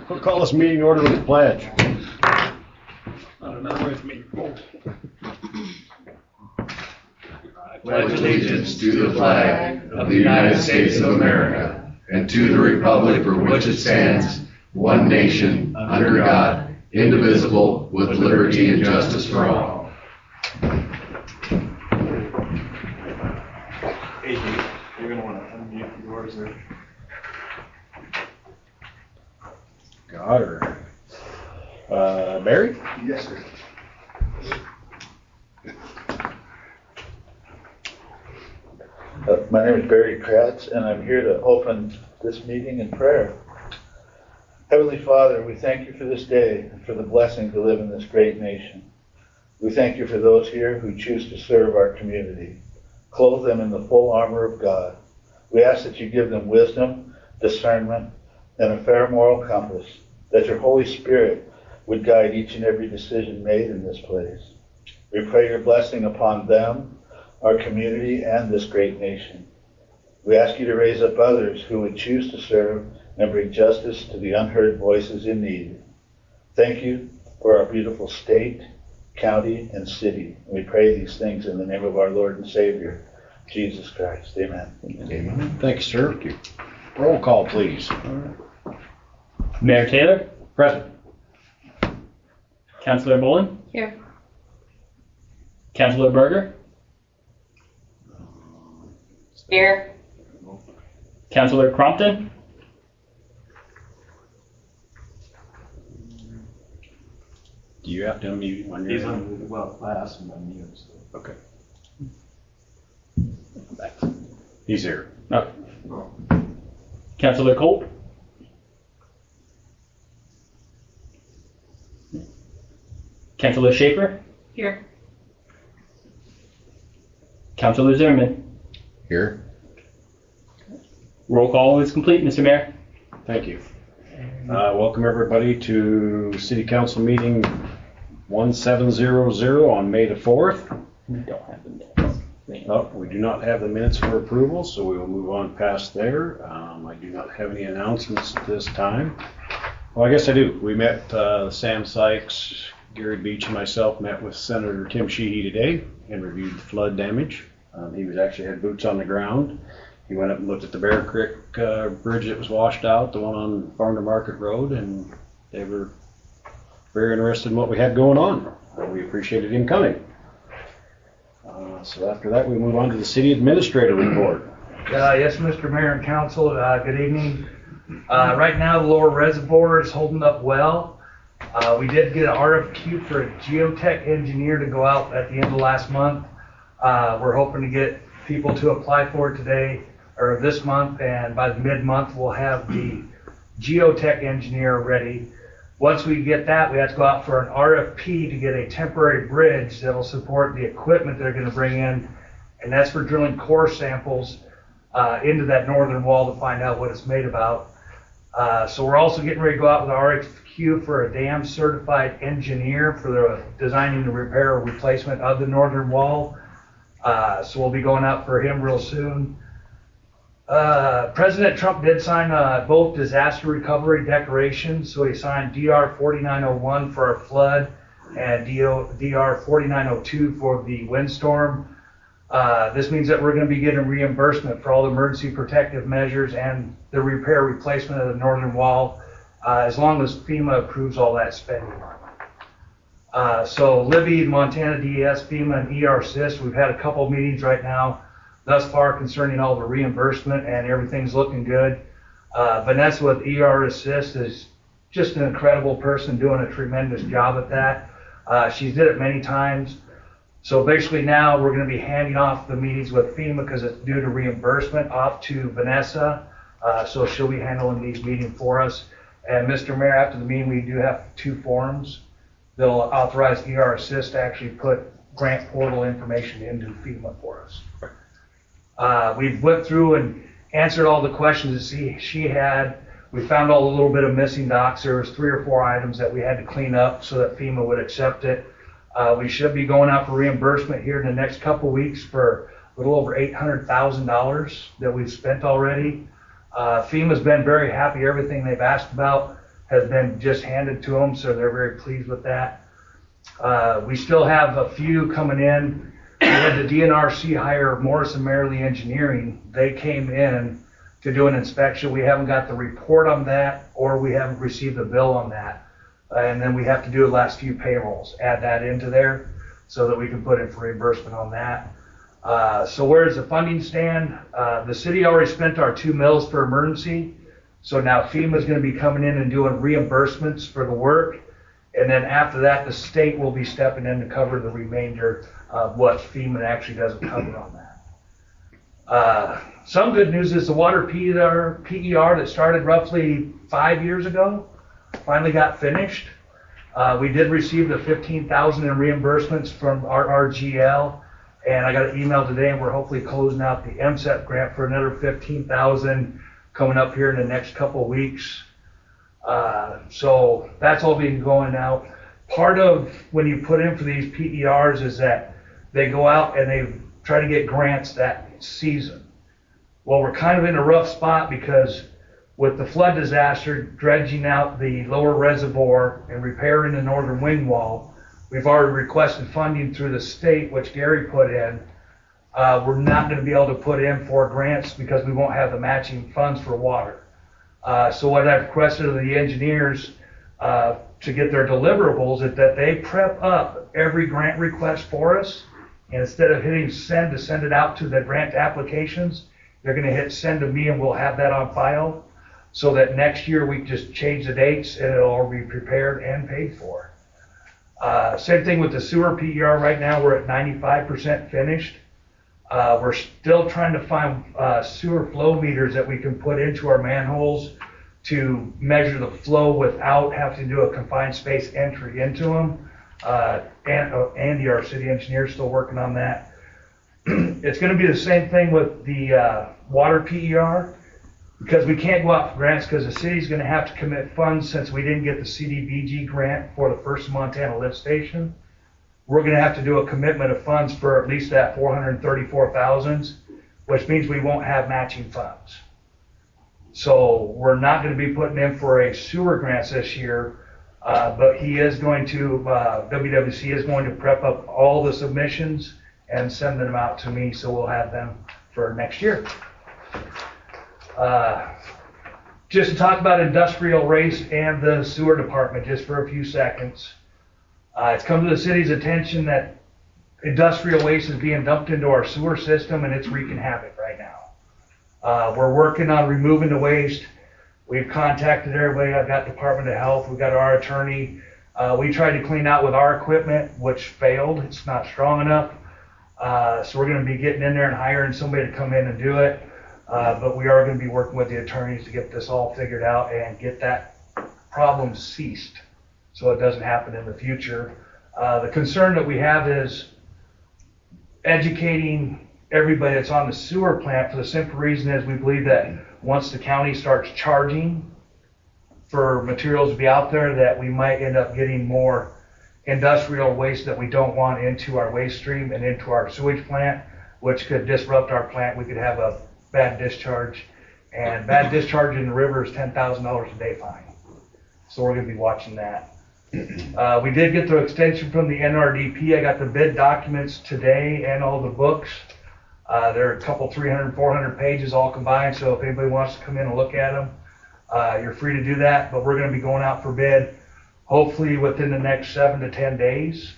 We'll call this meeting order with the pledge. With me. I pledge allegiance to the flag of the United States of America and to the republic for which it stands, one nation, under God, indivisible, with liberty and justice for all. Hey, you're going to want to unmute yours there. God or Barry? Yes, sir. My name is Barry Kratz, and I'm here to open this meeting in prayer. Heavenly Father, we thank you for this day and for the blessing to live in this great nation. We thank you for those here who choose to serve our community. Clothe them in the full armor of God. We ask that you give them wisdom, discernment, and a fair moral compass, that your Holy Spirit would guide each and every decision made in this place. We pray your blessing upon them, our community, and this great nation. We ask you to raise up others who would choose to serve and bring justice to the unheard voices in need. Thank you for our beautiful state, county, and city. We pray these things in the name of our Lord and Savior, Jesus Christ. Amen. Amen. Thank you, sir. Thank you. Roll call, please. Mayor Taylor? Present. Councilor Mullen? Here. Councilor Berger? Here. Councilor Crompton? Do you have to unmute on your He's end? on, well, I asked him to unmute. So. Okay. He's here. No. Councilor Colt? Councilor Schaefer? Here. Councilor Zimmerman? Here. Roll call is complete, Mr. Mayor. Thank you. Welcome everybody to City Council meeting 1700 on May the 4th. We don't have the minutes. No, we do not have the minutes for approval, so we will move on past there. I do not have any announcements at this time. Well, I guess I do. We met Sam Sykes, Gary Beach, and myself met with Senator Tim Sheehy today and reviewed the flood damage. He was actually had boots on the ground. He went up and looked at the Bear Creek bridge that was washed out, the one on Farm to Market Road, and they were very interested in what we had going on. We appreciated him coming. So after that, we move on to the City Administrator report. Yes, Mr. Mayor and Council, good evening. Right now, the lower reservoir is holding up well. We did get an RFQ for a geotech engineer to go out at the end of last month. We're hoping to get people to apply for it today or this month, and by the mid-month we'll have the geotech engineer ready. Once we get that, we have to go out for an RFP to get a temporary bridge that'll support the equipment they're going to bring in, and that's for drilling core samples into that northern wall to find out what it's made about. So we're also getting ready to go out with an RFQ for a dam certified engineer for the designing the repair or replacement of the northern wall. So we'll be going out for him real soon. President Trump did sign both disaster recovery declarations. So he signed DR 4901 for our flood and DR 4902 for the windstorm. This means that we're going to be getting reimbursement for all the emergency protective measures and the repair replacement of the northern wall, as long as FEMA approves all that spending. So Libby, Montana DES, FEMA, and ER Assist, we've had a couple of meetings right now thus far concerning all the reimbursement, and everything's looking good. Vanessa with ER Assist is just an incredible person doing a tremendous job at that. She's did it many times. So basically now we're going to be handing off the meetings with FEMA because it's due to reimbursement off to Vanessa. So she'll be handling these meetings for us. And Mr. Mayor, after the meeting, we do have 2 forms. They'll authorize ER Assist to actually put grant portal information into FEMA for us. We've went through and answered all the questions that she had. We found all a little bit of missing docs. There was 3 or 4 items that we had to clean up so that FEMA would accept it. We should be going out for reimbursement here in the next couple weeks for a little over $800,000 that we've spent already. FEMA's been very happy. Everything they've asked about has been just handed to them, so they're very pleased with that. We still have a few coming in. We had the DNRC hire Morris and Merrily Engineering. They came in to do an inspection. We haven't got the report on that, or we haven't received a bill on that. And then we have to do the last few payrolls, add that into there so that we can put in for reimbursement on that. So where does the funding stand? The city already spent our 2 mills for emergency. So now FEMA's going to be coming in and doing reimbursements for the work. And then after that, the state will be stepping in to cover the remainder of what FEMA actually doesn't cover on that. Some good news is the water PER that started roughly 5 years ago finally got finished. We did receive the $15,000 in reimbursements from our RGL, and I got an email today, and we're hopefully closing out the MSEP grant for another $15,000 coming up here in the next couple of weeks. So that's all been going out. Part of when you put in for these PERs is that they go out and they try to get grants that season. Well, we're kind of in a rough spot because with the flood disaster, dredging out the lower reservoir and repairing the northern wing wall, we've already requested funding through the state, which Gary put in. We're not going to be able to put in for grants because we won't have the matching funds for water. So what I've requested of the engineers to get their deliverables is that they prep up every grant request for us. And instead of hitting send to send it out to the grant applications, they're going to hit send to me and we'll have that on file so that next year we can just change the dates and it'll all be prepared and paid for. Same thing with the sewer PER. Right now we're at 95% finished. We're still trying to find sewer flow meters that we can put into our manholes to measure the flow without having to do a confined space entry into them. Andy, our city engineer, is still working on that. It's going to be the same thing with the water PER because we can't go out for grants because the city's going to have to commit funds since we didn't get the CDBG grant for the first Montana lift station. We're going to have to do a commitment of funds for at least that $434,000, which means we won't have matching funds. So we're not going to be putting in for a sewer grant this year, but he is going to, WWC is going to prep up all the submissions and send them out to me, so we'll have them for next year. Just to talk about industrial waste and the sewer department just for a few seconds. It's come to the city's attention that industrial waste is being dumped into our sewer system and it's wreaking havoc right now. We're working on removing the waste. We've contacted everybody. I've got Department of Health. We've got our attorney. We tried to clean out with our equipment, which failed. It's not strong enough. So we're going to be getting in there and hiring somebody to come in and do it. But we are going to be working with the attorneys to get this all figured out and get that problem ceased so it doesn't happen in the future. The concern that we have is educating everybody that's on the sewer plant for the simple reason is we believe that once the county starts charging for materials to be out there, that we might end up getting more industrial waste that we don't want into our waste stream and into our sewage plant, which could disrupt our plant. We could have a bad discharge, and bad discharge in the river is $10,000 a day fine. So we're going to be watching that. We did get the extension from the NRDP. I got the bid documents today and all the books. They're a couple 300, 400 pages all combined, so if anybody wants to come in and look at them, you're free to do that, but we're going to be going out for bid hopefully within the next 7 to 10 days.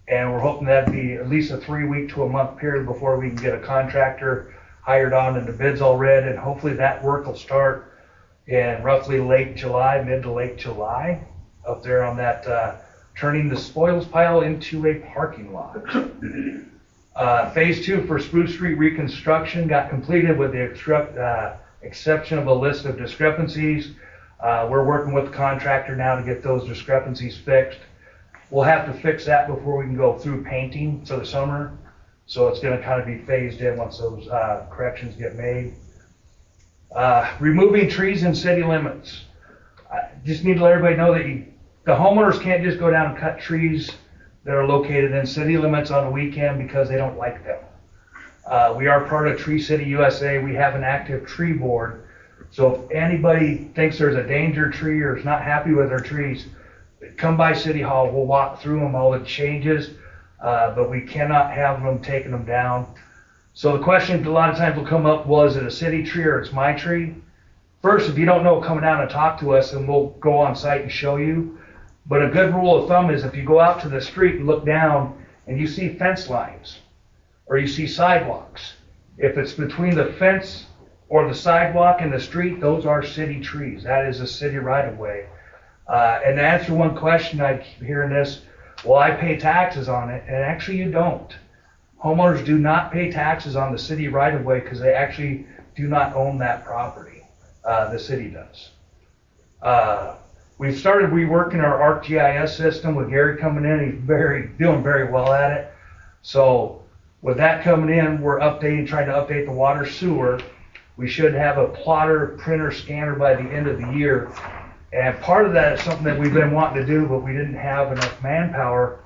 And we're hoping that'd be at least a 3-week to a month period before we can get a contractor hired on and the bids all read, and hopefully that work will start in roughly late July, mid to late July, up there on that turning the spoils pile into a parking lot. Phase 2 for Spruce Street reconstruction got completed with the exception of a list of discrepancies. We're working with the contractor now to get those discrepancies fixed. We'll have to fix that before we can go through painting for the summer. So it's going to kind of be phased in once those corrections get made. Removing trees in city limits. I just need to let everybody know that the homeowners can't just go down and cut trees that are located in city limits on the weekend because they don't like them. We are part of Tree City USA. We have an active tree board. So if anybody thinks there's a danger tree or is not happy with their trees, come by City Hall. We'll walk through them, all the changes, but we cannot have them taking them down. So the question a lot of times will come up, well, is it a city tree or it's my tree? First, if you don't know, come down and talk to us and we'll go on site and show you. But a good rule of thumb is if you go out to the street and look down and you see fence lines or you see sidewalks, if it's between the fence or the sidewalk and the street, those are city trees. That is a city right of way. And to answer one question I keep hearing this, well, I pay taxes on it, and actually you don't. Homeowners do not pay taxes on the city right of way because they actually do not own that property. The city does. We've started reworking our ArcGIS system with Gary coming in. He's doing very well at it. So with that coming in, we're trying to update the water sewer. We should have a plotter, printer, scanner by the end of the year. And part of that is something that we've been wanting to do, but we didn't have enough manpower,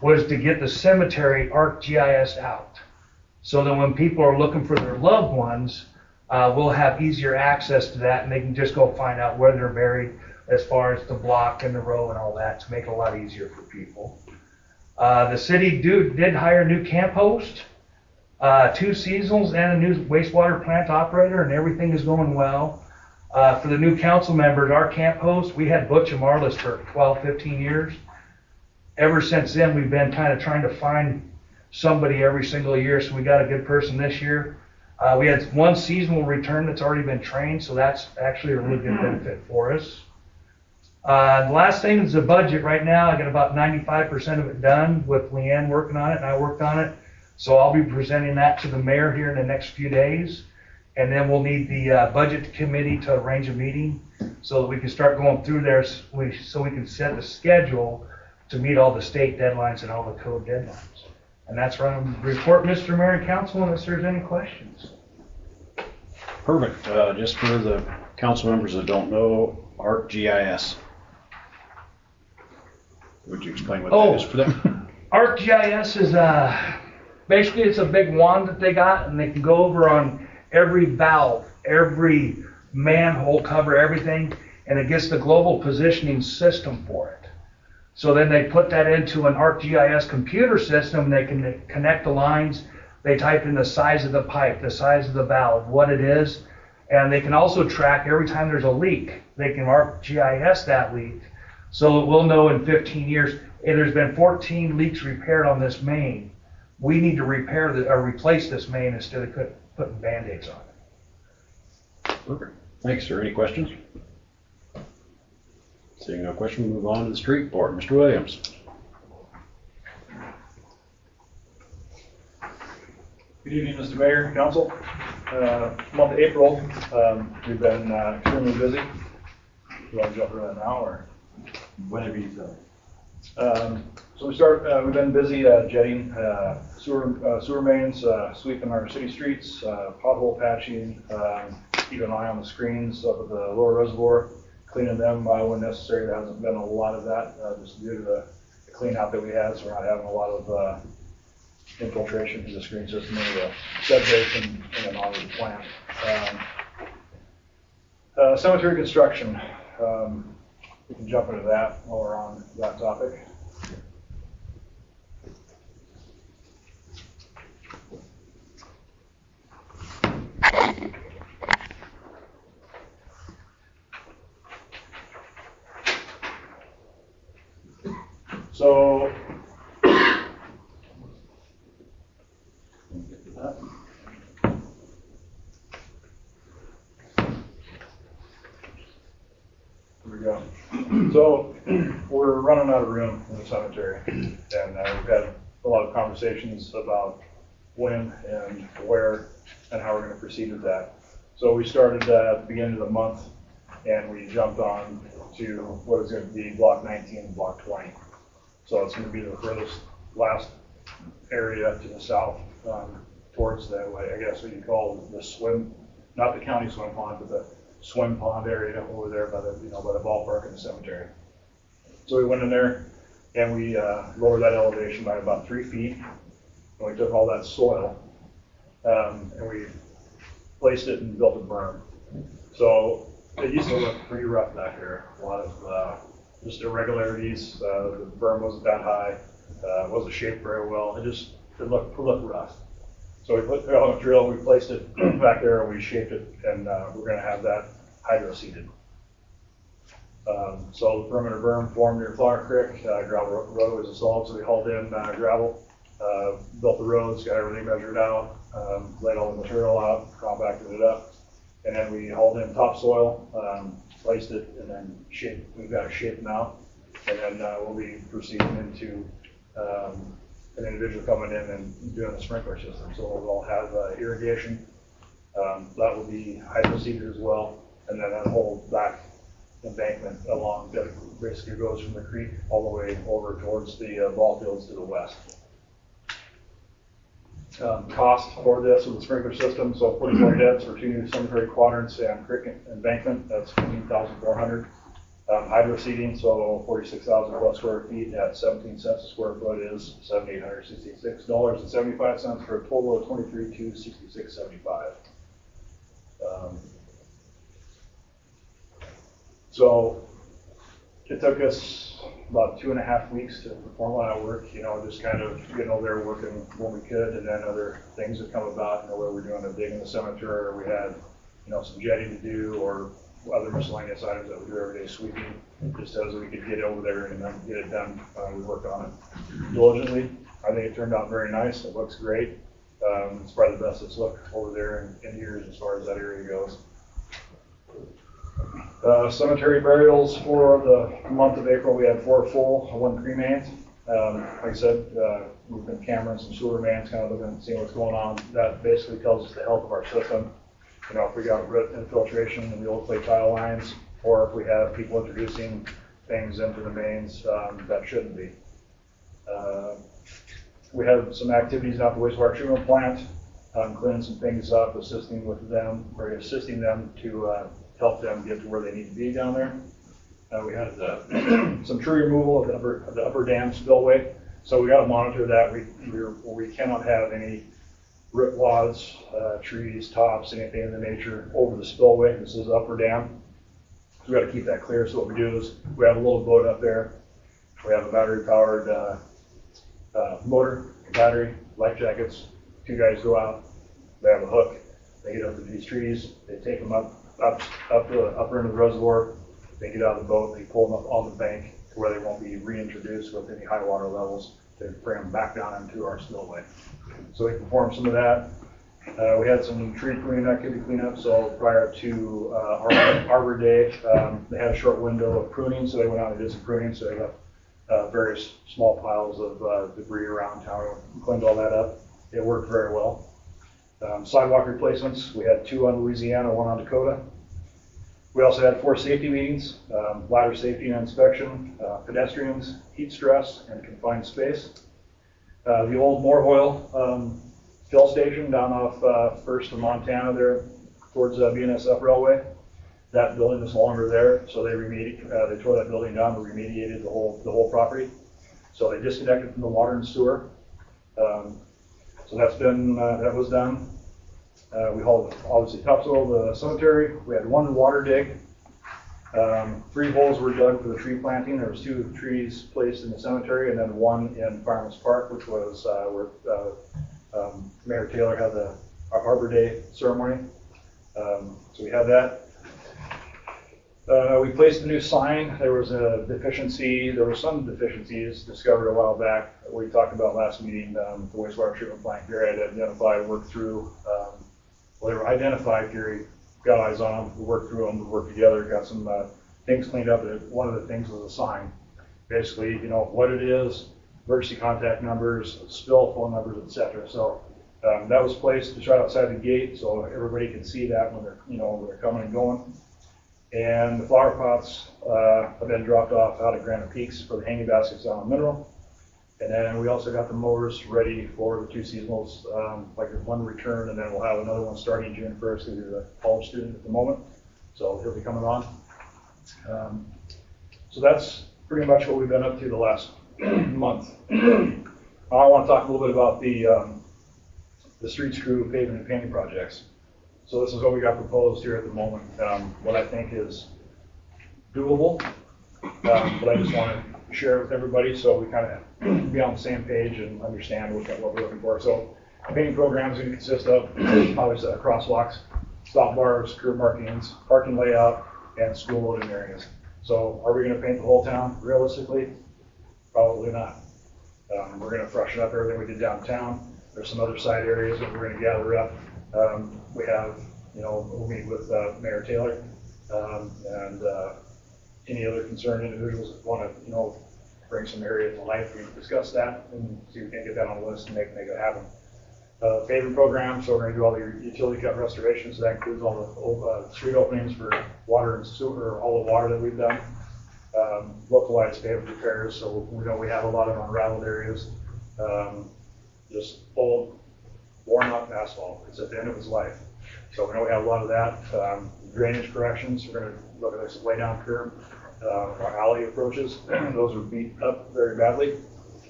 was to get the cemetery ArcGIS out. So that when people are looking for their loved ones, we'll have easier access to that, and they can just go find out where they're buried as far as the block and the row and all that to make it a lot easier for people. The city did hire a new camp host, 2 seasonals, and a new wastewater plant operator, and everything is going well. For the new council members, our camp host, we had Butch and Marlis for 12, 15 years. Ever since then, we've been kind of trying to find somebody every single year, so we got a good person this year. We had 1 seasonal return that's already been trained, so that's actually a really good benefit for us. The last thing is the budget. Right now, I got about 95% of it done with Leanne working on it, and I worked on it. So I'll be presenting that to the mayor here in the next few days. And then we'll need the budget committee to arrange a meeting so that we can start going through there so we can set the schedule to meet all the state deadlines and all the code deadlines. And that's where I'm going to report, Mr. Mayor and Council, unless there's any questions. Perfect. Just for the council members that don't know, ArcGIS. Would you explain what that is for them? ArcGIS is basically it's a big wand that they got, and they can go over on every valve, every manhole cover, everything, and it gets the global positioning system for it. So then they put that into an ArcGIS computer system, and they can connect the lines. They type in the size of the pipe, the size of the valve, what it is, and they can also track every time there's a leak. They can ArcGIS that leak, so we'll know in 15 years, hey, there's been 14 leaks repaired on this main. We need to replace this main instead of putting Band-Aids on it. Perfect. Thanks, sir. Any questions? Seeing no question, we'll move on to the street report. Mr. Williams. Good evening, Mr. Mayor, Council. Month of April, we've been extremely busy. You want to jump into that now, or whenever you feel? So we've been busy jetting sewer mains, sweeping our city streets, pothole patching, keeping an eye on the screens up at the lower reservoir, cleaning them when necessary. There hasn't been a lot of that, just due to the clean out that we had, so we're not having a lot of infiltration through the screen system into the shed basin and then onto the plant. Cemetery construction. We can jump into that while we're on that topic. So, here we go. So, we're running out of room in the cemetery, and we've had a lot of conversations about when and where and how we're going to proceed with that. So we started at the beginning of the month, and we jumped on to what is going to be block 19 and block 20. So it's going to be the furthest last area to the south, towards the, I guess what you call the swim, not the county swim pond, but the swim pond area over there by the, by the ballpark and the cemetery. So we went in there and we lowered that elevation by about 3 feet. And we took all that soil and we placed it and built a berm. So it used to look pretty rough back there. A lot of just irregularities. The berm wasn't that high. It wasn't shaped very well. It looked rough. So we put it on a drill, we placed it back there, and we shaped it, and we're going to have that hydro-seeded. So the perimeter berm formed near Flower Creek. Gravel road was installed, so we hauled in gravel, built the roads, got everything measured out, laid all the material out, compacted it up, and then we hauled in topsoil, placed it, and then shaped. We've got it shaped now, and then we'll be proceeding into an individual coming in and doing a sprinkler system. So we'll all have irrigation. That will be hydro-seeded as well, and then that whole back embankment along that basically goes from the creek all the way over towards the ball fields to the west. Cost for this with the sprinkler system, so 44 heads for 2 cemetery quadrants and creek embankment, that's $15,400. Hydro seeding, so 46,000 plus square feet at 17 cents a square foot is $7,866.75 for a total of $23,266.75. So it took us about 2.5 weeks to perform all that work, just kind of getting over there working when we could, and then other things that come about, where we're doing a dig in the cemetery, or we had, some jetting to do, or other miscellaneous items that we do every day, sweeping, just as we could get over there and get it done. We worked on it diligently. I think it turned out very nice. It looks great. It's probably the best it's looked over there in years as far as that area goes. Cemetery burials for the month of April, we had 4 full, 1 cremains. Like I said, we've been cameraing some sewer mains, kind of looking and seeing what's going on. That basically tells us the health of our system. If we got root infiltration in the old clay tile lines, or if we have people introducing things into the mains that shouldn't be. We have some activities out at the wastewater treatment plant, cleaning some things up, assisting them to help them get to where they need to be down there. We had some tree removal of the upper dam spillway, so we got to monitor that. We cannot have any root wads, trees, tops, anything in the nature over the spillway. This is upper dam, so we got to keep that clear. So what we do is we have a little boat up there. We have a battery-powered motor, battery, life jackets. 2 guys go out. They have a hook. They get up to these trees. They take them up the upper end of the reservoir. They get out of the boat. They pull them up on the bank to where they won't be reintroduced with any high water levels. To bring them back down into our spillway. So we performed some of that. We had some tree pruning activity cleanup. So prior to Arbor Day, they had a short window of pruning, so they went out and did some pruning. So they got various small piles of debris around town. We cleaned all that up. It worked very well. Sidewalk replacements. We had 2 on Louisiana, 1 on Dakota. We also had 4 safety meetings, ladder safety and inspection, pedestrians, heat stress, and confined space. The old Moore Oil fill station down off First of Montana there towards BNSF Railway. That building is no longer there, so they tore that building down and remediated the whole property. So they disconnected from the water and sewer. So that was done. We hauled, obviously, topsoil to the cemetery. We had 1 water dig. 3 holes were dug for the tree planting. There was 2 trees placed in the cemetery, and then 1 in Fireman's Park, which was where Mayor Taylor had the Arbor Day ceremony. So we had that. We placed a new sign. There was a deficiency. There were some deficiencies discovered a while back. We talked about last meeting. The wastewater treatment plant Gary had identified, worked through. They were identified. Gary got eyes on them. We worked through them. We worked together. Got some things cleaned up. One of the things was a sign. Basically, what it is, emergency contact numbers, spill phone numbers, etc. So that was placed just right outside the gate, so everybody can see that when they're coming and going. And the flower pots have been dropped off out at Granite Peaks for the hanging baskets down on Mineral. And then we also got the mowers ready for the 2 seasonals, like 1 return, and then we'll have another one starting June 1st because he's a college student at the moment. So he'll be coming on. So that's pretty much what we've been up to the last month. I want to talk a little bit about the streets crew paving and painting projects. So this is what we got proposed here at the moment. What I think is doable, but I just want to share it with everybody so we kind of be on the same page and understand what we're looking for. So painting programs are going to consist of obviously crosswalks, stop bars, curb markings, parking layout, and school loading areas. So are we going to paint the whole town? Realistically, probably not. We're going to freshen up everything we did downtown. There's some other side areas that we're going to gather up. We have, we'll meet with Mayor Taylor and any other concerned individuals that want to, bring some area to life. We can discuss that and see if we can get that on the list and make it happen. Paving program, so we're going to do all the utility cut restorations. So that includes all the street openings for water and sewer, all the water that we've done. Localized pavement repairs, so we know we have a lot of unraveled areas. Just old, worn out asphalt. It's at the end of its life. So we know we have a lot of that. Drainage corrections, we're going to look at this lay down curb, our alley approaches. Those are beat up very badly,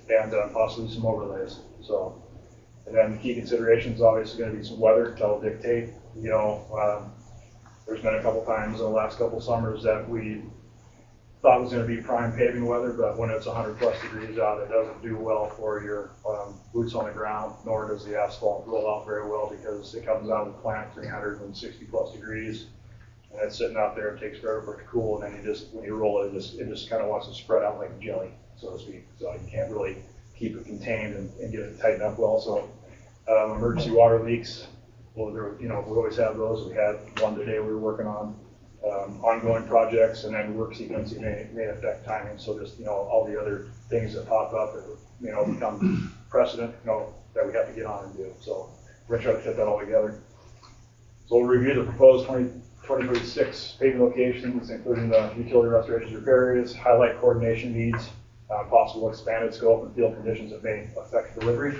and possibly some overlays. So, and then the key considerations obviously going to be some weather that'll dictate. There's been a couple times in the last couple summers that we thought it was going to be prime paving weather, but when it's 100+ degrees out, it doesn't do well for your boots on the ground, nor does the asphalt roll out very well because it comes out of the plant 360+ degrees, and it's sitting out there. It takes forever for it to cool, and then when you roll it, it just kind of wants to spread out like jelly, so to speak. So you can't really keep it contained and get it tightened up well. So emergency water leaks, well, we always have those. We had one today we were working on. Ongoing projects, and then work sequencing may affect timing. So just all the other things that pop up that become precedent that we have to get on and do. So we're gonna try to fit that all together. So we'll review the proposed 2026 paving locations, including the utility restoration repair areas, highlight coordination needs, possible expanded scope and field conditions that may affect delivery,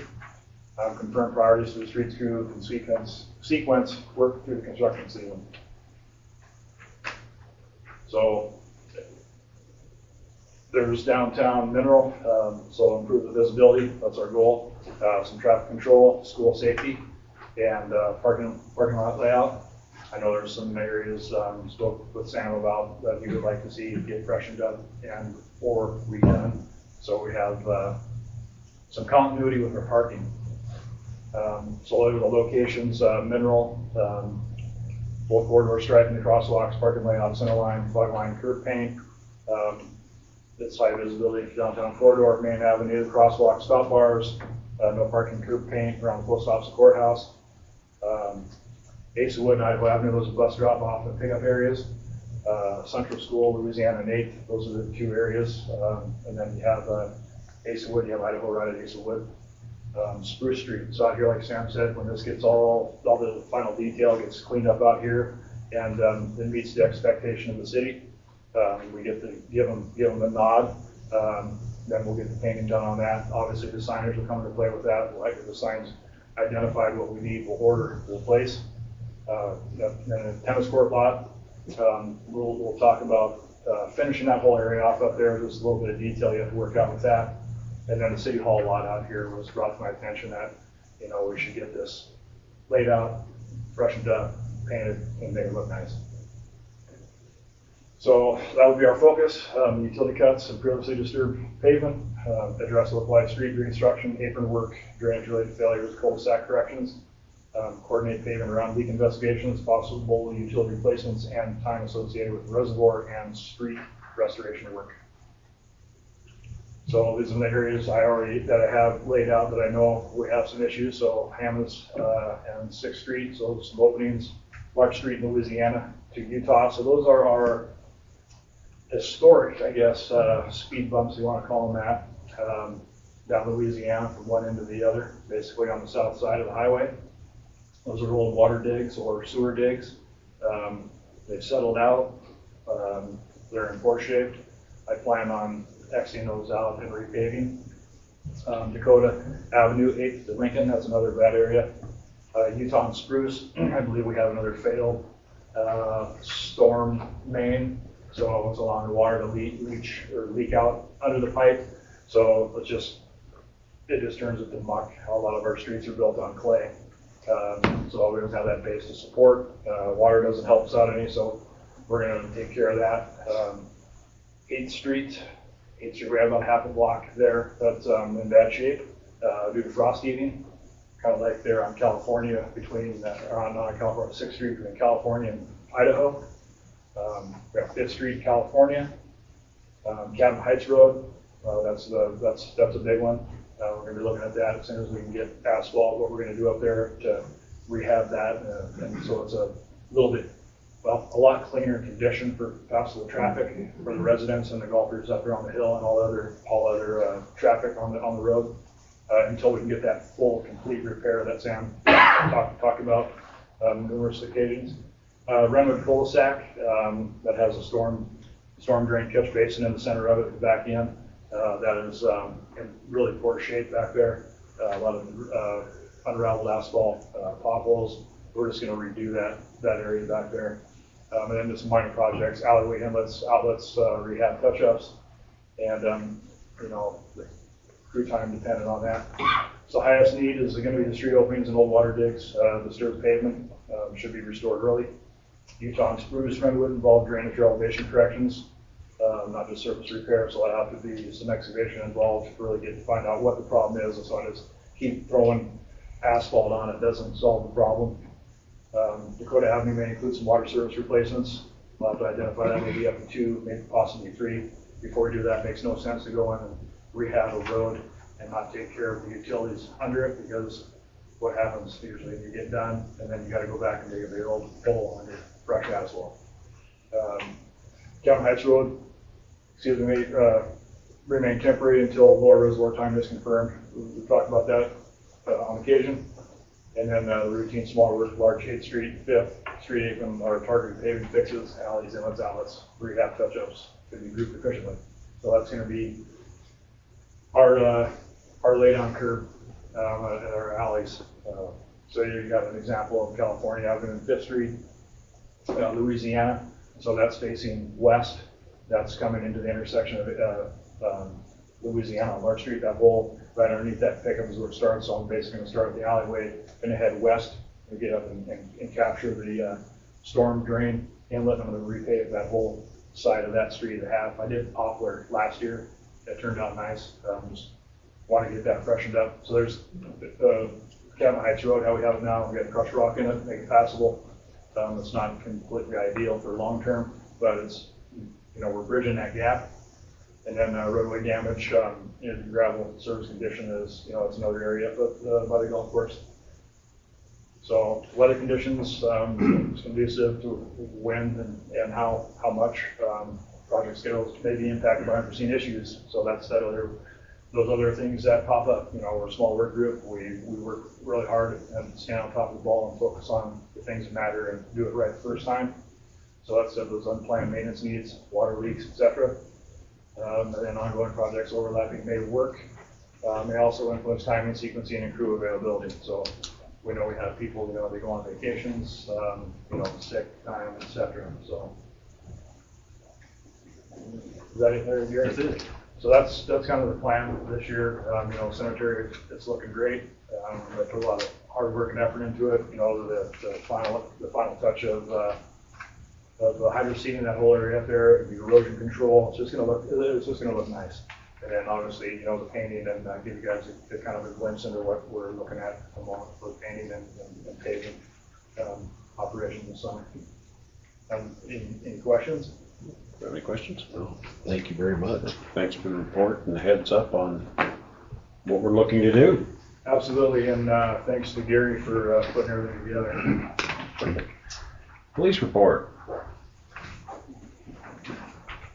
confirm priorities for the streets crew, and sequence work through the construction season. So there's downtown mineral, so improve the visibility, that's our goal. Some traffic control, school safety, and parking lot layout. I know there's some areas spoke with Sam about that he would like to see get freshened up and or redone. So we have some continuity with our parking. So those are the locations, mineral, full corridor striping, the crosswalks, parking layout, center line, flag line, curb paint. It's high visibility downtown corridor, Main Avenue, crosswalk, stop bars, no parking, curb paint around the post office and courthouse. Ace Wood and Idaho Avenue, those are bus drop off and pickup areas. Central School, Louisiana and 8th, those are the two areas. And then you have Ace Wood, you have Idaho right at Ace Wood. Spruce Street, so out here, like Sam said, when this gets all the final detail gets cleaned up out here and it meets the expectation of the city, we get to give them the nod. Then we'll get the painting done on that. Obviously, the signage will come into play with that. We'll have the signs identified what we need, we'll order, we'll place. Then the tennis court lot, we'll talk about finishing that whole area off up there. There's a little bit of detail you have to work out with that. And then the city hall lot out here was brought to my attention that, we should get this laid out, freshened up, painted, and make it look nice. So that would be our focus. Utility cuts and previously disturbed pavement, address localized street reconstruction, apron work, drainage-related failures, cul-de-sac corrections, coordinate pavement around leak investigations, possible utility replacements, and time associated with reservoir and street restoration work. So these are the areas that I have laid out that I know we have some issues. So Hammond's and 6th Street, so some openings, Lark Street in Louisiana to Utah. So those are our historic, I guess, speed bumps, you want to call them that, down Louisiana from one end to the other, basically on the south side of the highway. Those are old water digs or sewer digs. They've settled out. They're in poor shape. I plan on Xing those out and repaving. Dakota Avenue, 8th to Lincoln, that's another bad area. Utah and Spruce, I believe we have another failed storm main. So it's allowing the water to leak out under the pipe. So it just turns into muck. A lot of our streets are built on clay. So we always have that base to support. Water doesn't help us out any, so we're going to take care of that. 8th Street, we have about half a block there that's in bad shape due to frost heaving, kind of like there on California on California 6th Street between California and Idaho. We have 5th Street, California, Cabin Heights Road. That's a big one. We're going to be looking at that as soon as we can get asphalt. What we're going to do up there to rehab that, and so it's a lot cleaner condition for passable traffic for the residents and the golfers up there on the hill and all other traffic on the road until we can get that full, complete repair that Sam talked about numerous occasions. Renwood cul-de-sac that has a storm drain catch basin in the center of it at the back end. That is in really poor shape back there. A lot of unraveled asphalt, potholes. We're just going to redo that area back there. And then just minor projects, alleyway inlets, outlets, rehab touch-ups, and the crew time dependent on that. So highest need is going to be the street openings and old water digs. Disturbed pavement should be restored early. Utah and Spruce Renwood involved drainage or elevation corrections, not just surface repair, so I have to be some excavation involved to really find out what the problem is, and so I just keep throwing asphalt on it doesn't solve the problem. Dakota Avenue may include some water service replacements. We'll have to identify that, maybe up to 2, maybe possibly 3. Before we do that, it makes no sense to go in and rehab a road and not take care of the utilities under it, because what happens usually you get done and then you got to go back and dig a big old hole under fresh asphalt. Cabin Heights Road, may remain temporary until lower reservoir time is confirmed. We've talked about that on occasion. And then the routine small work, large 8th Street, 5th Street apron, our targeted paving fixes, alleys, inlets, outlets, rehab touch-ups could be grouped efficiently. So that's going to be our lay-down curb at our alleys. So you got an example of California Avenue and 5th Street, Louisiana. So that's facing west. That's coming into the intersection of Louisiana on Larch Street. That whole right underneath that pickup is where it starts. So I'm basically going to start at the alleyway, going to head west and get up and capture the storm drain inlet. I'm going to repave that whole side of that street in half. I did Poplar last year. It turned out nice. Just want to get that freshened up. So there's Cabin Heights Road, how we have it now. We got crushed rock in it, make it passable. It's not completely ideal for long term, but it's, we're bridging that gap. And then roadway damage, the gravel service condition is, it's another area by the golf course. So weather conditions is conducive to wind and how much project schedules may be impacted by unforeseen issues. So that's those other things that pop up. We're a small work group. We work really hard and stand on top of the ball and focus on the things that matter and do it right the first time. So that's those unplanned maintenance needs, water leaks, etc. And then ongoing projects overlapping may work. May also influence timing, sequencing, and crew availability. So we know we have people, they go on vacations, sick time, etc. So is that it there, Gary? That's it. So that's kind of the plan this year. Cemetery, it's looking great. I put a lot of hard work and effort into it. The final touch of hydro seeding that whole area up there, the erosion control. It's just gonna look nice. And then obviously, the painting, and give you guys a kind of a glimpse into what we're looking at for painting and paving operations this summer. Any questions? Do you have any questions? Well, thank you very much. Thanks for the report and the heads up on what we're looking to do. Absolutely, and thanks to Gary for putting everything together. Police report.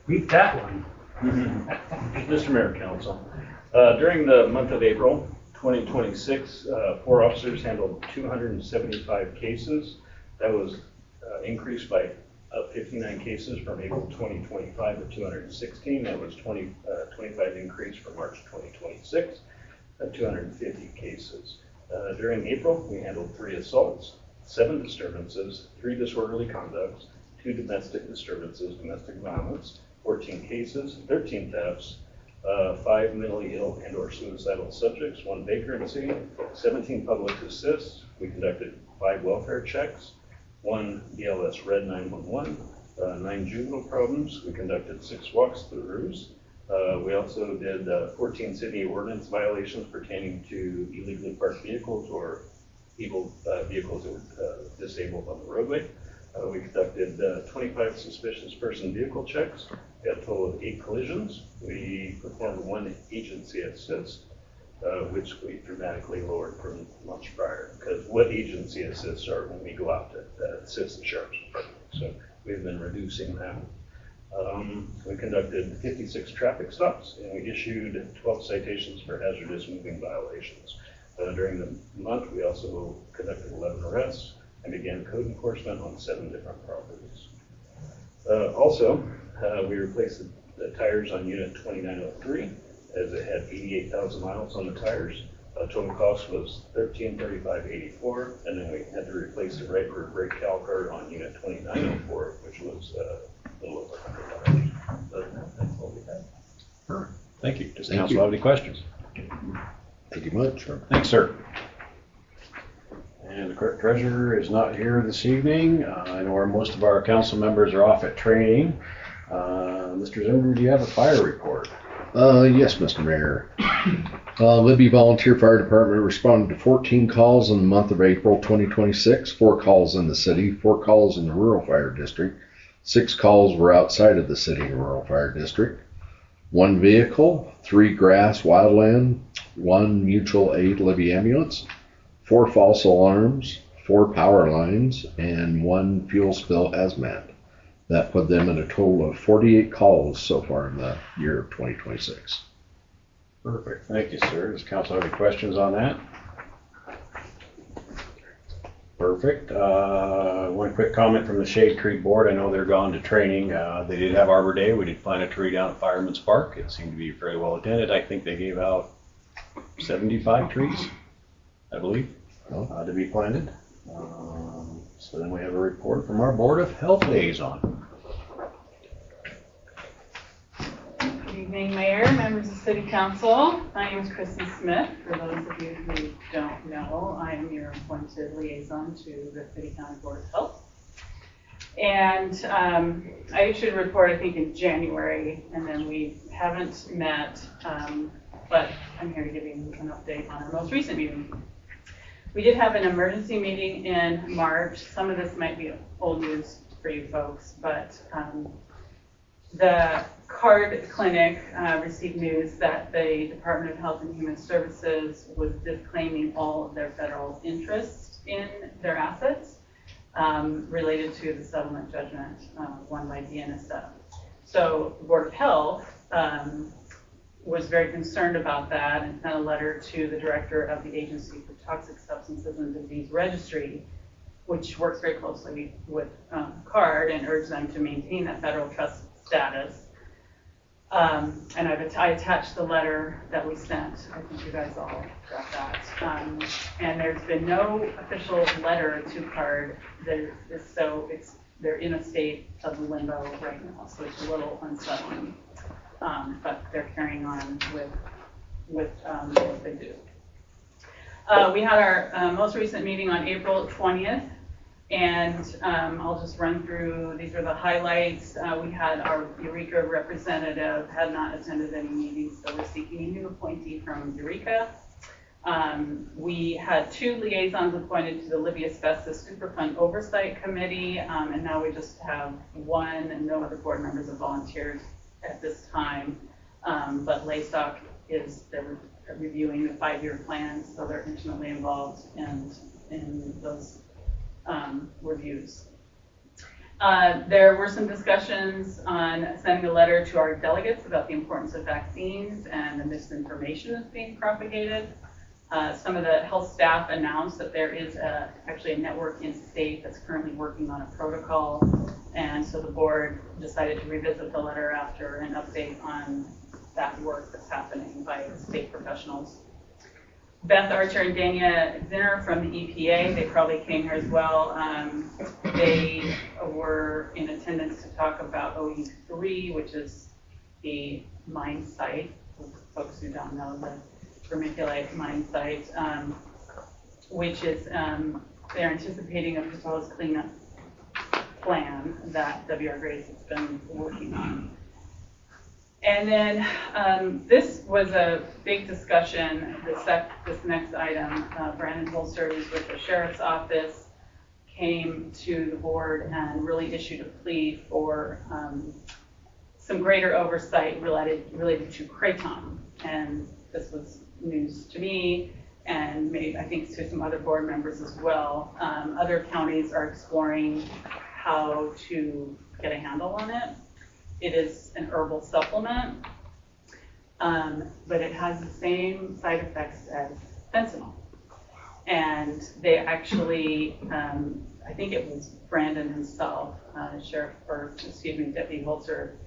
Beat that one. Mr. Mayor, Council, during the month of April 2026, 4 officers handled 275 cases. That was increased by 59 cases from April 2025 to 216. That was 25 increase from March 2026 at 250 cases. During April, we handled 3 assaults, 7 disturbances, 3 disorderly conducts, 2 domestic disturbances, domestic violence, 14 cases, 13 thefts, 5 mentally ill and or suicidal subjects, 1 vagrancy, 17 public assists. We conducted 5 welfare checks, 1 BLS Red 911, 9 juvenile problems. We conducted 6 walkthroughs. We also did 14 city ordinance violations pertaining to illegally parked vehicles or vehicles that were disabled on the roadway. We conducted 25 suspicious person vehicle checks. We had a total of 8 collisions. We performed 1 agency assist, which we dramatically lowered from months prior, because what agency assists are when we go out to assist the sheriff's department. So we've been reducing that. We conducted 56 traffic stops, and we issued 12 citations for hazardous moving violations. During the month, we also conducted 11 arrests and began code enforcement on 7 different properties. We replaced the tires on unit 2903, as it had 88,000 miles on the tires. Total cost was $1335.84, and then we had to replace the right rear brake caliper on unit 2904, which was a little over $100. That's all we had. Thank you. Does Thank council you. have any questions? Thank you much. Thanks, sir. And the clerk treasurer is not here this evening. I know most of our council members are off at training. Mr. Zimmer, do you have a fire report? Yes, Mr. Mayor. Libby Volunteer Fire Department responded to 14 calls in the month of April 2026, 4 calls in the city, 4 calls in the rural fire district, 6 calls were outside of the city and rural fire district, 1 vehicle, 3 grass wildland, 1 mutual aid Libby ambulance, 4 false alarms, 4 power lines, and 1 fuel spill hazmat. That put them at a total of 48 calls so far in the year of 2026. Perfect. Thank you, sir. Does council have any questions on that? Perfect. One quick comment from the Shade Creek Board. I know they're gone to training. They did have Arbor Day. We did plant a tree down at Fireman's Park. It seemed to be very well attended. I think they gave out 75 trees, I believe, to be planted. So then we have a report from our Board of Health Liaison. Good evening, Mayor, members of City Council. My name is Kristen Smith. For those of you who don't know, I am your appointed liaison to the City County Board of Health. And I issued a report, I think, in January, and then we haven't met, but I'm here to give you an update on our most recent meeting. We did have an emergency meeting in March. Some of this might be old news for you folks, but the CARD clinic received news that the Department of Health and Human Services was disclaiming all of their federal interest in their assets related to the settlement judgment won by DNSF. So the Board of Health was very concerned about that and sent a letter to the director of the Agency for Toxic Substances and Disease Registry, which works very closely with CARD, and urged them to maintain that federal trust status. And I attached the letter that we sent. I think you guys all got that. And there's been no official letter to CARD. They're in a state of limbo right now, so it's a little unsettling. But they're carrying on with what they do. We had our most recent meeting on April 20th, and I'll just run through, these are the highlights. We had our Eureka representative, had not attended any meetings, so we're seeking a new appointee from Eureka. We had 2 liaisons appointed to the Libby Asbestos Superfund Oversight Committee, and now we just have 1, and no other board members have volunteered at this time. But Laystock they're reviewing the 5-year plan, so they're intimately involved in those reviews. There were some discussions on sending a letter to our delegates about the importance of vaccines and the misinformation that's being propagated. Some of the health staff announced that there is actually a network in state that's currently working on a protocol, and so the board decided to revisit the letter after an update on that work that's happening by state professionals. Beth Archer and Dania Zinner from the EPA, they probably came here as well. They were in attendance to talk about OU3, which is the mine site folks who don't know, the vermiculite mine site, which is, they're anticipating a proposed cleanup plan that W.R. Grace has been working on. And then this was a big discussion, this next item. Brandon Holster, who's with the Sheriff's Office, came to the board and really issued a plea for some greater oversight related to Kraton. And this was news to me, and maybe I think to some other board members as well. Other counties are exploring how to get a handle on it. It is an herbal supplement, but it has the same side effects as fentanyl. And they actually, I think it was Brandon himself, Deputy Holzer,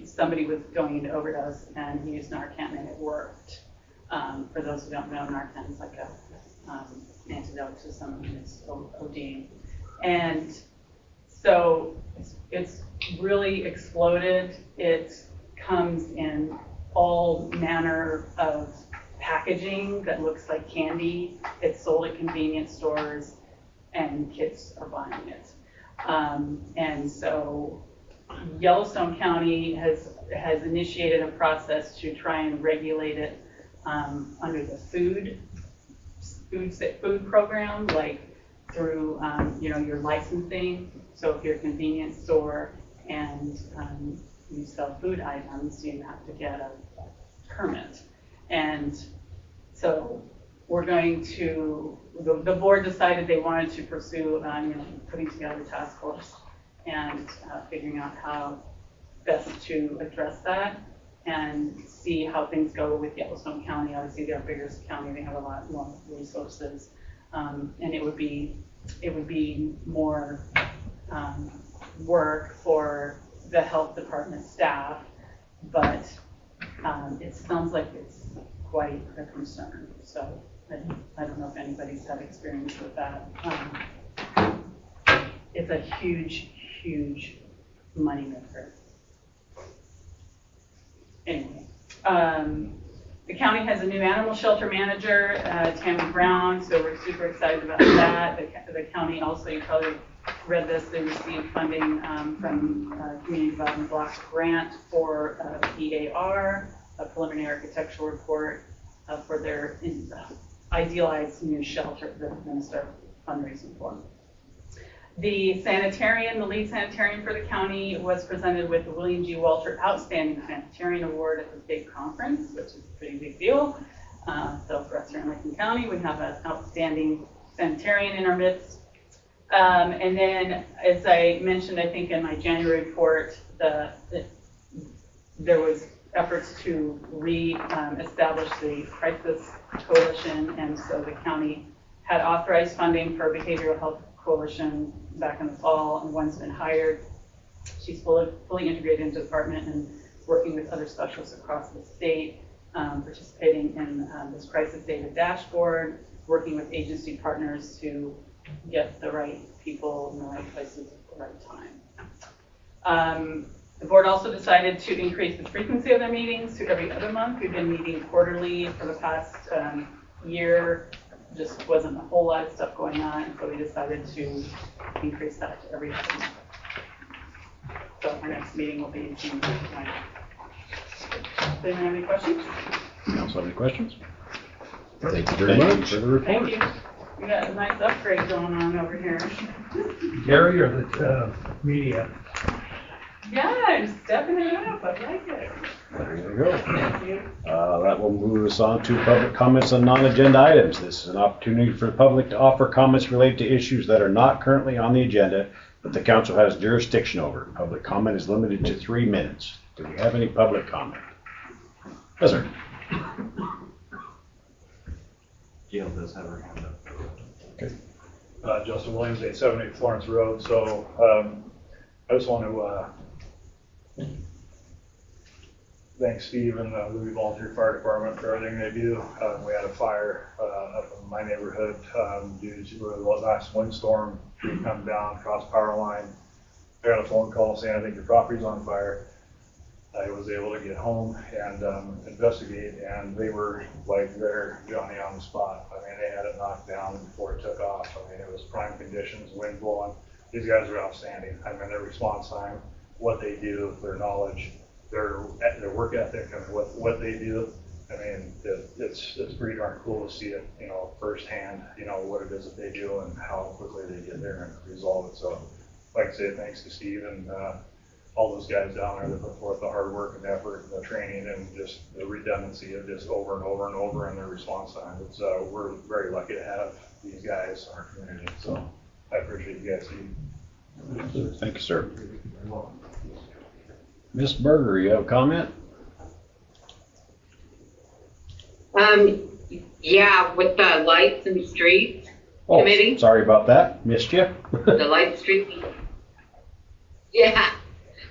somebody was going into overdose and he used Narcan and it worked. For those who don't know, Narcan is like a antidote to someone who's ODing. And so it's really exploded. It comes in all manner of packaging that looks like candy. It's sold at convenience stores and kids are buying it. And so Yellowstone County has initiated a process to try and regulate it under the food program, like through your licensing. So if you're a convenience store and you sell food items, you have to get a permit. And so we're going to, the board decided they wanted to pursue putting together a task force and figuring out how best to address that and see how things go with Yellowstone County. Obviously, they're a bigger county, they have a lot more resources, and it would be more work for the health department staff, but it sounds like it's quite a concern. So I don't know if anybody's had experience with that. It's a huge, huge money maker. Anyway, the county has a new animal shelter manager, Tammy Brown, so we're super excited about that. The county also, you probably read this, they received funding from Community Development Block Grant for EAR, a preliminary architectural report for their idealized new shelter that we're going to start fundraising for. The sanitarian, the lead sanitarian for the county, was presented with the William G. Walter Outstanding Sanitarian Award at the big conference, which is a pretty big deal. So for us here in Lincoln County, we have an outstanding sanitarian in our midst. And then, as I mentioned, I think in my January report, there was efforts to re-establish the crisis coalition, and so the county had authorized funding for a behavioral health coalition back in the fall, and one's been hired. She's fully integrated into the department and working with other specialists across the state, participating in this crisis data dashboard, working with agency partners to get the right people in the right places at the right time. The board also decided to increase the frequency of their meetings to every other month. We've been meeting quarterly for the past year. Just wasn't a whole lot of stuff going on, so we decided to increase that to every other month. So our next meeting will be in June 9th. Does anyone have any questions? Council have any questions? Thank you very much for the report. Thank you. We got a nice upgrade going on over here. Gary or the media? Yeah, I'm stepping it up. I like it. There you go. Thank you. That will move us on to public comments on non-agenda items. This is an opportunity for the public to offer comments related to issues that are not currently on the agenda, but the council has jurisdiction over. Public comment is limited to 3 minutes. Do we have any public comment? Yes, sir. Gail does have her hand up. Okay. Justin Williams, 878 Florence Road. So I just want to thank Steve and the Libby Volunteer Fire Department for everything they do. We had a fire up in my neighborhood due to the last windstorm. Tree come down across power line. I got a phone call saying I think your property's on fire. I was able to get home and investigate, and they were like their Johnny on the spot. I mean, they had it knocked down before it took off. I mean, it was prime conditions, wind blowing. These guys are outstanding. I mean, their response time, what they do, their knowledge, their work ethic, and what they do. I mean, it's pretty darn cool to see it, you know, firsthand, you know, what it is that they do and how quickly they get there and resolve it. So, like I say, thanks to Steve and all those guys down there that put forth the hard work and effort and the training and just the redundancy of just over and over and over in their response time. It's we're very lucky to have these guys in our community. So I appreciate you guys, Steve. Thank you, sir. Ms. Berger, you have a comment? Yeah, with the lights and streets committee. Sorry about that. Missed you. The light street. Yeah.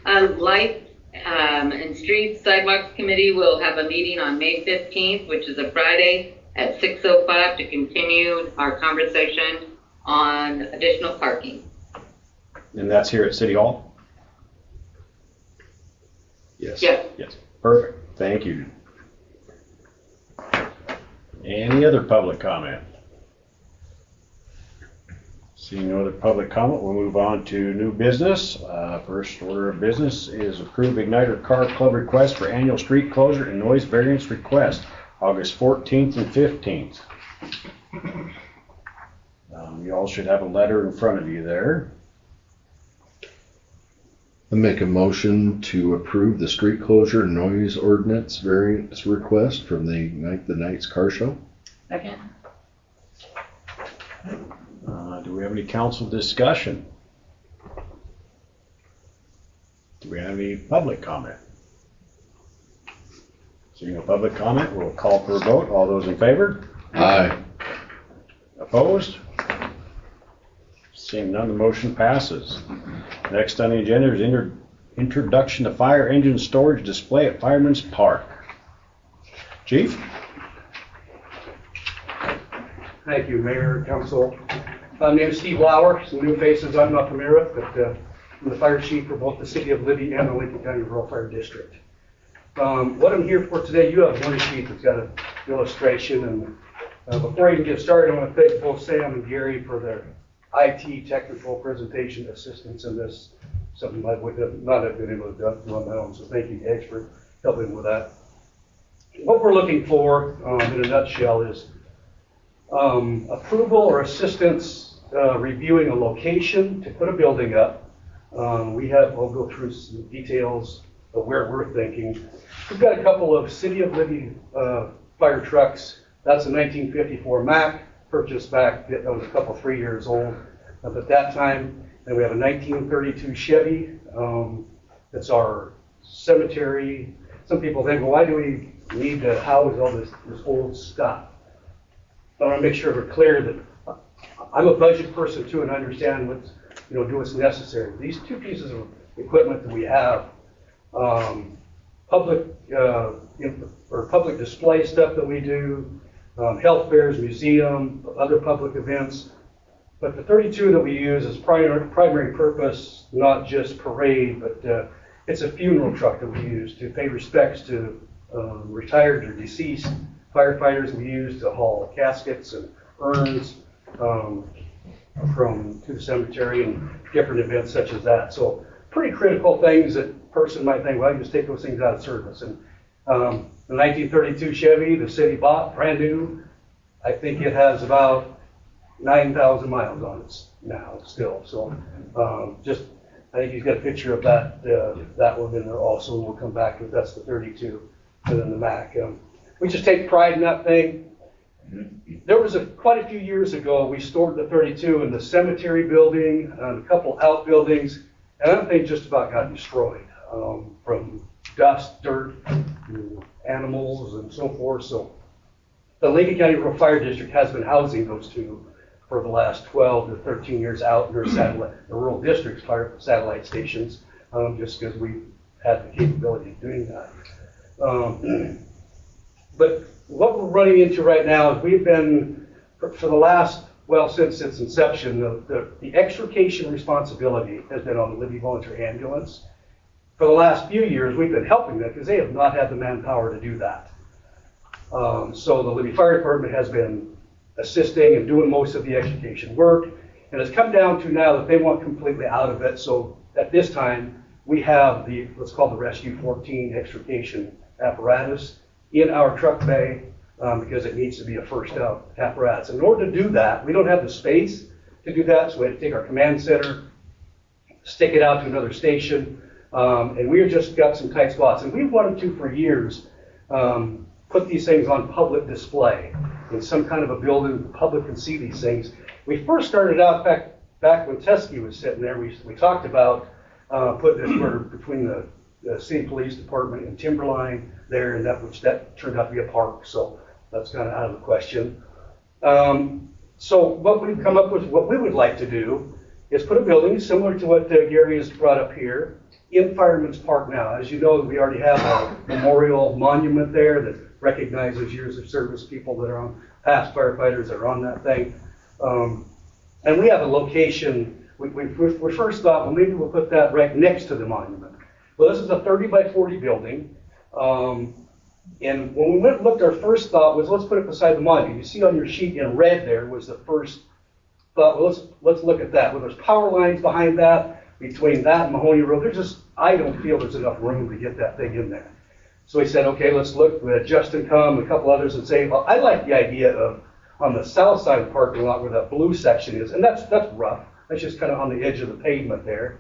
Light and Streets Sidewalks Committee will have a meeting on May 15th, which is a Friday at 6:05 to continue our conversation on additional parking. And that's here at City Hall? Yes. Yes. Yes. Perfect. Thank you. Any other public comment? Seeing no other public comment, we'll move on to new business. First order of business is approve Igniter Car Club request for annual street closure and noise variance request, August 14th and 15th. You all should have a letter in front of you there. I make a motion to approve the street closure and noise ordinance variance request from the Ignite the Nights car show. Second. Do we have any council discussion? Do we have any public comment? Seeing no public comment, we'll call for a vote. All those in favor? Aye. Opposed? Seeing none, the motion passes. Next on the agenda is introduction to fire engine storage display at Fireman's Park. Chief? Thank you, Mayor, Council. My name is Steve Lauer. Some new faces I'm not familiar with, but I'm the fire chief for both the city of Libby and the Lincoln County Rural Fire District. What I'm here for today, you have one sheet that's got an illustration. And before I even get started, I want to thank both Sam and Gary for their IT technical presentation assistance in this, something I would not have been able to do on my own. So thank you guys for helping with that. What we're looking for, in a nutshell, is approval or assistance reviewing a location to put a building up. We'll go through some details of where we're thinking. We've got a couple of City of Libby fire trucks. That's a 1954 Mack, purchased back, that was a couple, 3 years old at that time. And we have a 1932 Chevy. That's our cemetery. Some people think, well, why do we need to house all this old stuff? I want to make sure we're clear that I'm a budget person too, and I understand do what's necessary. These two pieces of equipment that we have, public display stuff that we do, health fairs, museum, other public events. But the 32 that we use is primary purpose, not just parade, but it's a funeral truck that we use to pay respects to retired or deceased firefighters. We use to haul caskets and urns to the cemetery and different events such as that. So pretty critical things that a person might think, well, you just take those things out of service. And the 1932 Chevy, the city bought, brand new. I think it has about 9,000 miles on it now still. So I think he's got a picture of that one in there also, and we'll come back to it. That's the 32, and then the Mack. We just take pride in that thing. There was quite a few years ago, we stored the 32 in the cemetery building and a couple outbuildings, and that thing just about got destroyed from dust, dirt, animals, and so forth. So the Lincoln County Rural Fire District has been housing those two for the last 12 to 13 years out in the rural districts satellite stations, just because we had the capability of doing that. But what we're running into right now is we've been, for the last, since its inception, the extrication responsibility has been on the Libby Volunteer Ambulance. for the last few years, we've been helping them because they have not had the manpower to do that. So the Libby Fire Department has been assisting and doing most of the education work, and it's come down to now that they want completely out of it. So at this time, we have the, what's called the Rescue 14 extrication apparatus in our truck bay because it needs to be a first out apparatus. In order to do that, we don't have the space to do that, so we had to take our command center, stick it out to another station, and we've just got some tight spots. And we've wanted to, for years, put these things on public display in some kind of a building, the public can see these things. We first started out back when Teskey was sitting there, we talked about putting this where between the city police department and Timberline there, and that turned out to be a park, so that's kind of out of the question. So what we've come up with, what we would like to do, is put a building similar to what Gary has brought up here in Fireman's Park now. As you know, we already have a memorial monument there that recognizes years of service, people that are on, past firefighters that are on that thing. And we have a location, we first thought, well, maybe we'll put that right next to the monument. Well, this is a 30 by 40 building. And when we went and looked, our first thought was, let's put it beside the monument. You see on your sheet in red there was the first thought, well, let's look at that. Well, there's power lines behind that, between that and Mahoney Road. There's just, I don't feel there's enough room to get that thing in there. So we said, okay, let's look. We had Justin come, a couple others, and say, well, I like the idea of on the south side of the parking lot where that blue section is, and that's rough. That's just kind of on the edge of the pavement there,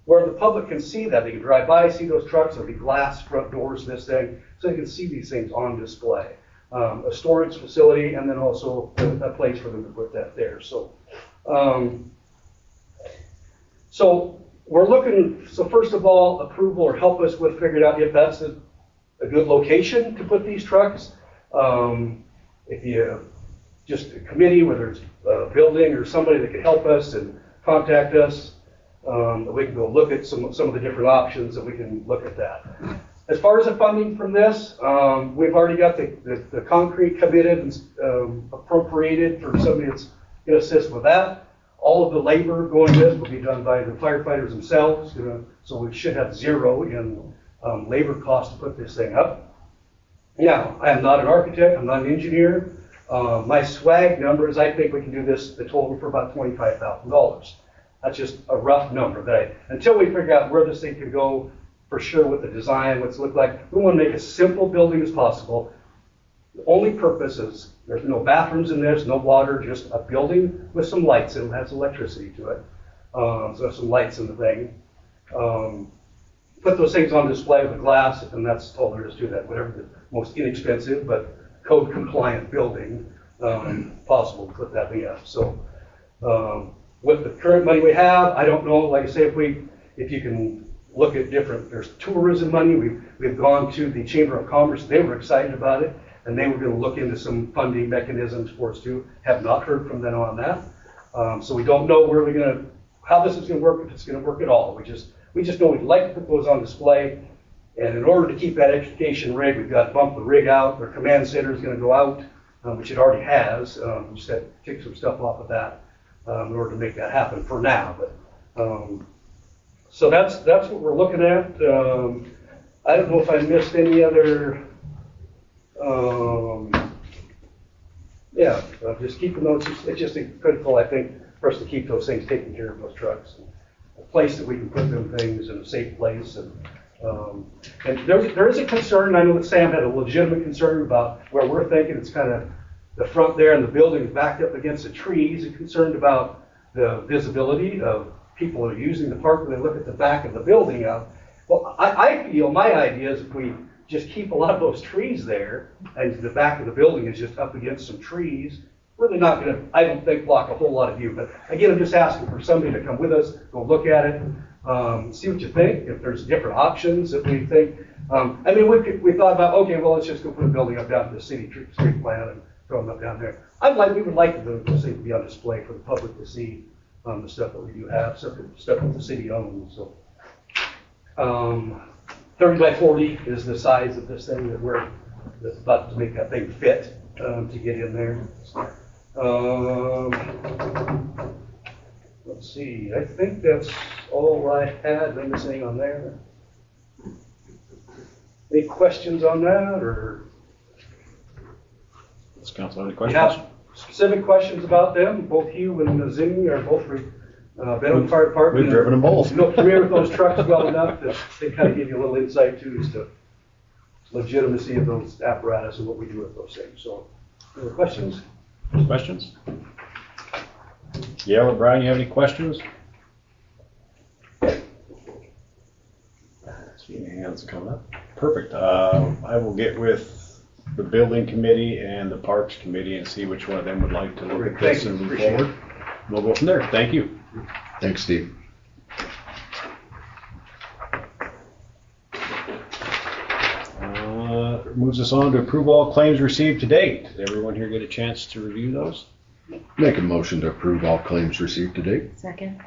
where the public can see that. They can drive by, see those trucks. There'll be glass front doors, this thing, so they can see these things on display. A storage facility, and then also a place for them to put that there. So, so we're looking. So first of all, approval or help us with figuring out if that's a good location to put these trucks. If you just a committee, whether it's a building or somebody that can help us and contact us, we can go look at some of the different options and we can look at that. As far as the funding from this, we've already got the concrete committed and appropriated for somebody that's going to assist with that. All of the labor going this will be done by the firefighters themselves, so we should have zero in labor costs to put this thing up. Now, I am not an architect, I'm not an engineer. My swag number is I think we can do this, the total, for about $25,000. That's just a rough number that until we figure out where this thing can go for sure with the design, what's it look like, we want to make a simple building as possible. The only purpose is there's no bathrooms in this, no water, just a building with some lights in it, has electricity to it. So there's some lights in the thing. Put those things on display with glass, and that's all there is to that. Whatever the most inexpensive but code compliant building possible to put that thing up. So with the current money we have, I don't know, like I say, if you can look at different, there's tourism money. We've gone to the Chamber of Commerce. They were excited about it, and they were going to look into some funding mechanisms for us too. Have not heard from them on that. So we don't know where we're going to, how this is going to work, if it's going to work at all. We just know we'd like to put those on display. And in order to keep that extrication rig, we've got to bump the rig out. Our command center is going to go out, which it already has. We just had to take some stuff off of that in order to make that happen for now. But so that's what we're looking at. I don't know if I missed any other. Just keeping those. It's just critical, I think, for us to keep those things taken care of, those trucks. A place that we can put them things in a safe place. And there is a concern. I know that Sam had a legitimate concern about where we're thinking it's kind of the front there and the building is backed up against the trees. He's concerned about the visibility of people that are using the park when they look at the back of the building. Well, I feel my idea is if we just keep a lot of those trees there and the back of the building is just up against some trees, really not going to, I don't think, block a whole lot of view. But again, I'm just asking for somebody to come with us, go look at it, see what you think, if there's different options that we think. I mean, we thought about, okay, well, let's just go put a building up down to the city street plan and throw them up down there. We would like those things to be on display for the public to see the stuff that we do have, stuff that the city owns. So 30 by 40 is the size of this thing that's about to make that thing fit to get in there. Let's see, I think that's all I had. Am I missing on there? Any questions on that, or Does council have any you questions? have specific questions about them? Both you and Zinni are both been on fire department. We've driven them both. You know, familiar with those trucks well enough that they kind of give you a little insight too as to legitimacy of those apparatus and what we do with those things. So, any questions? Questions? Gail or Brian, you have any questions? See any hands coming up? Perfect. I will get with the building committee and the parks committee and see which one of them would like to look at this and move forward. We'll go from there. Thank you. Thanks, Steve. Moves us on to approve all claims received to date. Did everyone here get a chance to review those? Make a motion to approve all claims received to date. Second.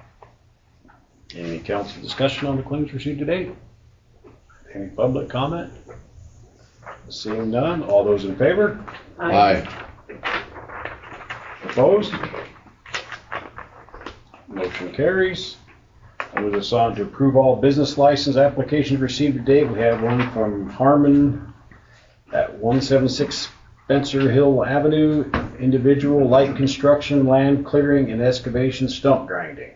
Any council discussion on the claims received to date? Any public comment? Seeing none, all those in favor? Aye. Opposed? Motion carries. Move us on to approve all business license applications received to date. We have one from Harmon at 176 Spencer Hill Avenue, individual light construction, land clearing, and excavation stump grinding.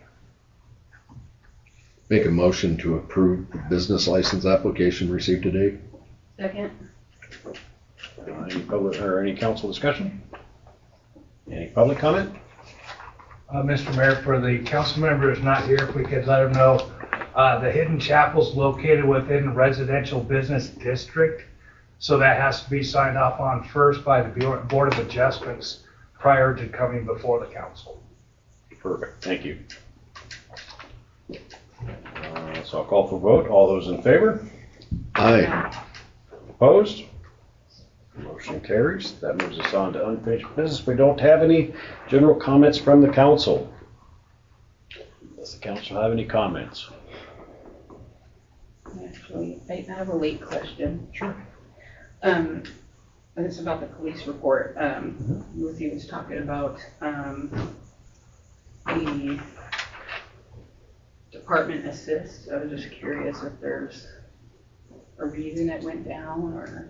Make a motion to approve the business license application received to date. Second. Any public or any council discussion? Any public comment? Mr. Mayor, for the council members not here, if we could let them know, the Hidden Chapel's located within residential business district. So that has to be signed off on first by the Board of Adjustments prior to coming before the council. Perfect, thank you. So I'll call for vote. All those in favor? Aye. Opposed? Motion carries. That moves us on to unfinished business. We don't have any general comments from the council. Does the council have any comments? Actually, I have a late question. Sure. And it's about the police report. Lucy was talking about the department assist. I was just curious if there's a reason it went down or.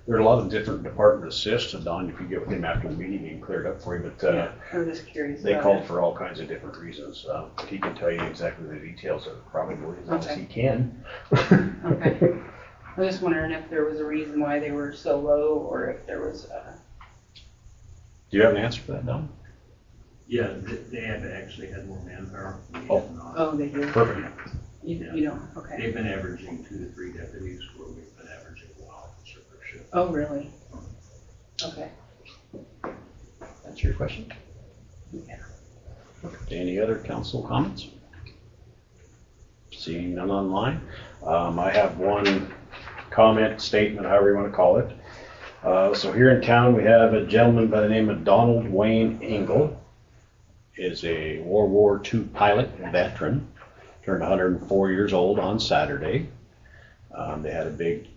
There are a lot of different department assists, and Don, if you get with him after the meeting, he can clear it up for you, but Yeah, I was just curious. they about called it. for all kinds of different reasons. He can tell you exactly the details of it, probably as much as Okay. he can. Okay. I was just wondering if there was a reason why they were so low or if there was Do you have an answer for that, Don? Yeah, they have actually had more manpower. Oh, they do? Perfect. You don't, okay. They've been averaging 2 to 3 deputies where we've been averaging 1 officer per shift. Oh, really? Okay. That's your question? Yeah. Any other council comments? Seeing none online. I have one comment, statement, however you want to call it. So here in town, we have a gentleman by the name of Donald Wayne Engel. Is a World War II pilot veteran. Turned 104 years old on Saturday. They had a big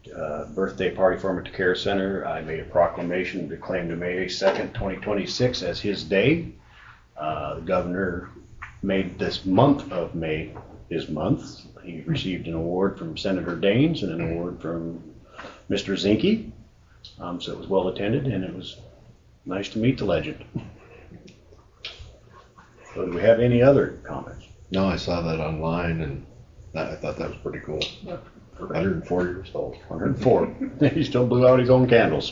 birthday party for him at the Care Center. I made a proclamation to claim to May 2nd, 2026 as his day. The governor made this month of May his month. He received an award from Senator Daines and an award from Mr. Zinke. So it was well attended and it was nice to meet the legend. So do we have any other comments? No, I saw that online and I thought that was pretty cool. 104 years old. 104. He still blew out his own candles.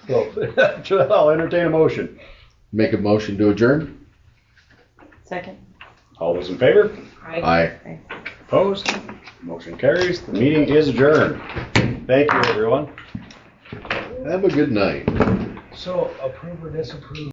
So I'll entertain a motion. Make a motion to adjourn? Second. All those in favor? Aye. Opposed? Motion carries. The meeting is adjourned. Thank you, everyone. Have a good night. So approve or disapprove?